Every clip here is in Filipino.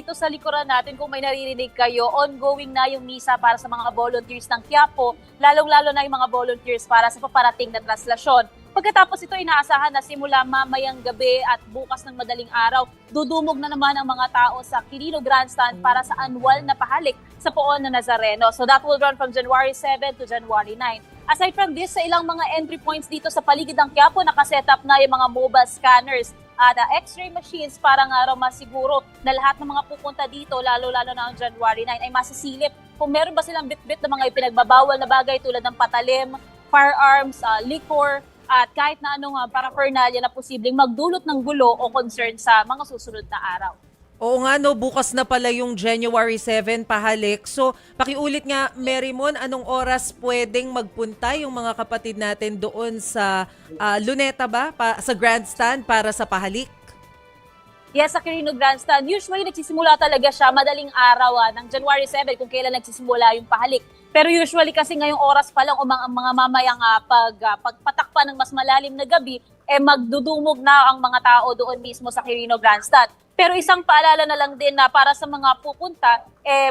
dito sa likuran natin, kung may naririnig kayo, ongoing na yung misa para sa mga volunteers ng Quiapo, lalong-lalo na yung mga volunteers para sa paparating na traslasyon. Pagkatapos ito, inaasahan na simula mamayang gabi at bukas ng madaling araw, dudumog na naman ang mga tao sa Quirino Grandstand para sa annual na pahalik sa Poon na Nazareno. So that will run from January 7 to January 9. Aside from this, sa ilang mga entry points dito sa paligid ng Quiapo, nakaset up na yung mga mobile scanners at x-ray machines para nga raw masiguro na lahat ng mga pupunta dito, lalo-lalo na ang January 9, ay masisilip kung meron ba silang bit-bit na mga ipinagbabawal na bagay tulad ng patalim, firearms, liquor, at kahit na anong paraphernalia na posibleng magdulot ng gulo o concern sa mga susunod na araw. Oo nga no, bukas na pala yung January 7 pahalik. So, pakiulit nga, Marymon, anong oras pwedeng magpunta yung mga kapatid natin doon sa Luneta ba? Sa Grandstand para sa pahalik? Yes, sa Quirino Grandstand, usually nagsisimula talaga siya madaling araw ng January 7 kung kailan nagsisimula yung pahalik. Pero usually kasi ngayong oras pa lang o mga mamayang pagpatakpa ng mas malalim na gabi, magdudumog na ang mga tao doon mismo sa Quirino Grandstand. Pero isang paalala na lang din na para sa mga pupunta,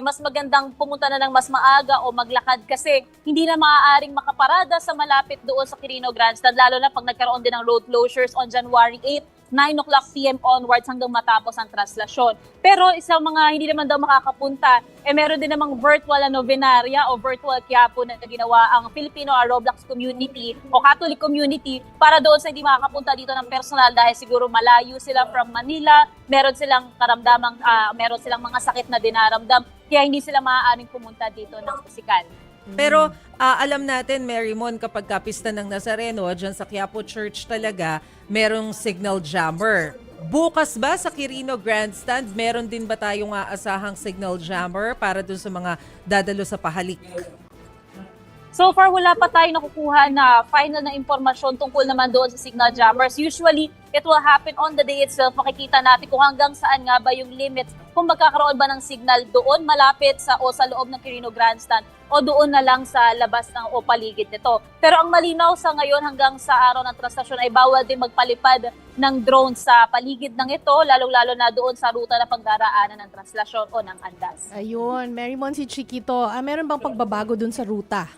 mas magandang pumunta na ng mas maaga o maglakad kasi hindi na maaaring makaparada sa malapit doon sa Quirino Grandstand, lalo na pag nagkaroon din ng road closures on January 8, 9 o'clock p.m. onwards hanggang matapos ang traslasyon. Pero isang mga hindi naman daw makakapunta, meron din namang virtual novenaria o virtual Quiapo na ginawa ang Filipino Roblox community o Catholic community para doon sa hindi makakapunta dito ng personal dahil siguro malayo sila from Manila, meron silang karamdamang, meron silang mga sakit na dinaramdam, kaya hindi sila maaaring pumunta dito ng pisikal. Pero alam natin, Marymon, kapag kapista ng Nazareno, dyan sa Quiapo Church talaga, merong signal jammer. Bukas ba sa Quirino Grandstand, meron din ba tayong aasahang signal jammer para dun sa mga dadalo sa pahalik? So far, wala pa tayo nakukuha na final na impormasyon tungkol naman doon sa signal jammers. Usually, it will happen on the day itself. Makikita natin kung hanggang saan nga ba yung limits, kung magkakaroon ba ng signal doon malapit sa loob ng Quirino Grandstand o doon na lang sa labas ng o paligid nito. Pero ang malinaw sa ngayon hanggang sa araw ng traslasyon ay bawal din magpalipad ng drone sa paligid ng ito, lalong-lalo na doon sa ruta na pagdaraanan ng traslasyon o ng andas. Ayun, Marymon, si Chiquito, meron bang pagbabago dun sa ruta?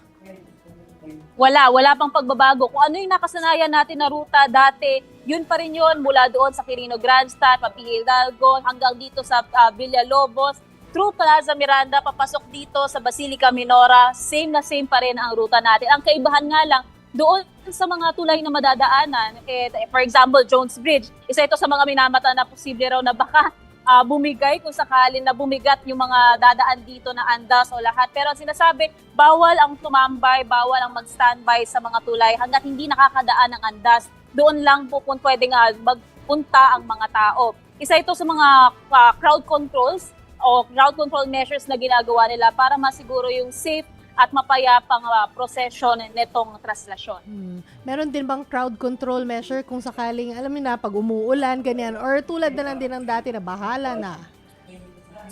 Wala pang pagbabago. Kung ano yung nakasanayan natin na ruta dati, yun pa rin yun mula doon sa Quirino Grandstand, Papil Hidalgo, hanggang dito sa Villalobos, through Plaza Miranda, papasok dito sa Basilica Minora, same na same pa rin ang ruta natin. Ang kaibahan nga lang, doon sa mga tulay na madadaanan, for example, Jones Bridge, isa ito sa mga minamata na posible raw na baka bumigay kung sakalin na bumigat yung mga dadaan dito na andas o lahat. Pero ang sinasabi, bawal ang tumambay, bawal ang mag-standby sa mga tulay hanggat hindi nakakadaan ng andas. Doon lang pwedeng magpunta ang mga tao. Isa ito sa mga crowd controls o crowd control measures na ginagawa nila para masiguro yung safe at mapayapang prosesyon nitong traslasyon. Meron din bang crowd control measure kung sakaling, alam niyo na, pag umuulan, ganyan, or tulad na lang din ng dati na bahala na?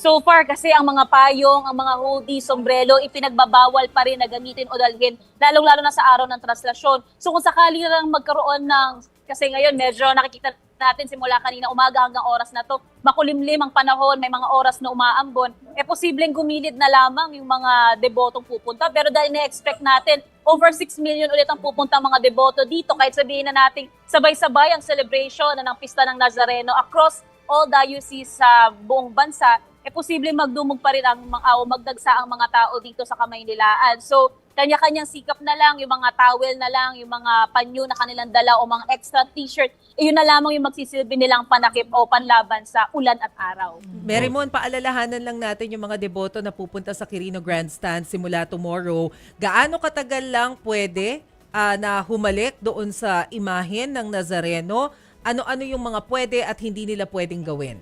So far kasi ang mga payong, ang mga hoodie, sombrero, ipinagbabawal pa rin na gamitin o dalhin, lalong-lalo na sa araw ng traslasyon. So kung sakali lang magkaroon ng, kasi ngayon medyo nakikita natin simula kanina umaga hanggang oras na to, makulimlim ang panahon, may mga oras na umaambon, posibleng gumilid na lamang yung mga debotong pupunta. Pero dahil na-expect natin, over 6 million ulit ang pupunta mga deboto dito, kahit sabihin na natin sabay-sabay ang celebration ng Pista ng Nazareno across all dioceses sa buong bansa, posibleng magdumog pa rin o magdagsa ang mga tao dito sa Kamaynilaan. So, kanya-kanyang sikap na lang, yung mga towel na lang, yung mga panyo na kanilang dala o mga extra t-shirt, yun na lamang yung magsisilbi nilang panakip o panlaban sa ulan at araw. Marymon, paalalahanan lang natin yung mga deboto na pupunta sa Quirino Grandstand simula tomorrow. Gaano katagal lang pwede na humalik doon sa imahen ng Nazareno? Ano-ano yung mga pwede at hindi nila pwedeng gawin?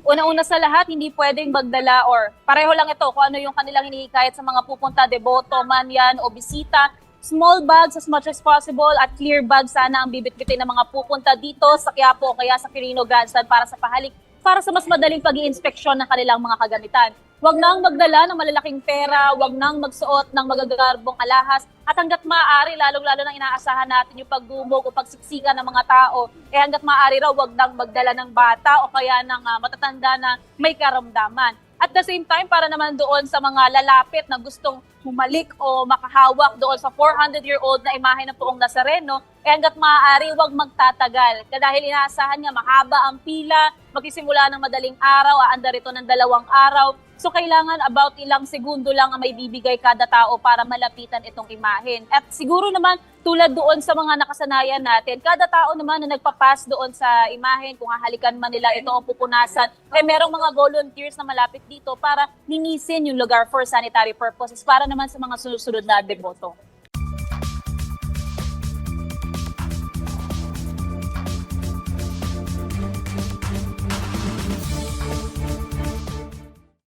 Una-una sa lahat, hindi pwedeng magdala or pareho lang ito kung ano yung kanilang hinihikayat sa mga pupunta, deboto man yan o bisita. Small bags as much as possible at clear bags sana ang bibit-bitin ng mga pupunta dito sa Quiapo o kaya sa Quirino Grandstand para sa pahalik para sa mas madaling pag-iinspeksyon ng kanilang mga kagamitan. Huwag nang magdala ng malalaking pera, huwag nang magsuot ng magagarbong alahas, at hanggat maaari, lalong-lalo nang inaasahan natin yung pagdumog o pagsiksikan ng mga tao, hanggat maaari raw, huwag nang magdala ng bata o kaya ng matatanda na may karamdaman. At the same time, para naman doon sa mga lalapit na gustong humalik o makahawak doon sa 400-year-old na imahe ng Poong Nazareno, hanggat maaari, huwag magtatagal. Dahil inaasahan nga, mahaba ang pila, magsisimula ng madaling araw, aandar ito ng 2 araw. So kailangan about ilang segundo lang ang may bibigay kada tao para malapitan itong imahen. At siguro naman, tulad doon sa mga nakasanayan natin, kada tao naman na nagpapas doon sa imahen, kung hahalikan man nila ito o pupunasan, merong mga volunteers na malapit dito para linisin yung lugar for sanitary purposes para naman sa mga susunod na deboto.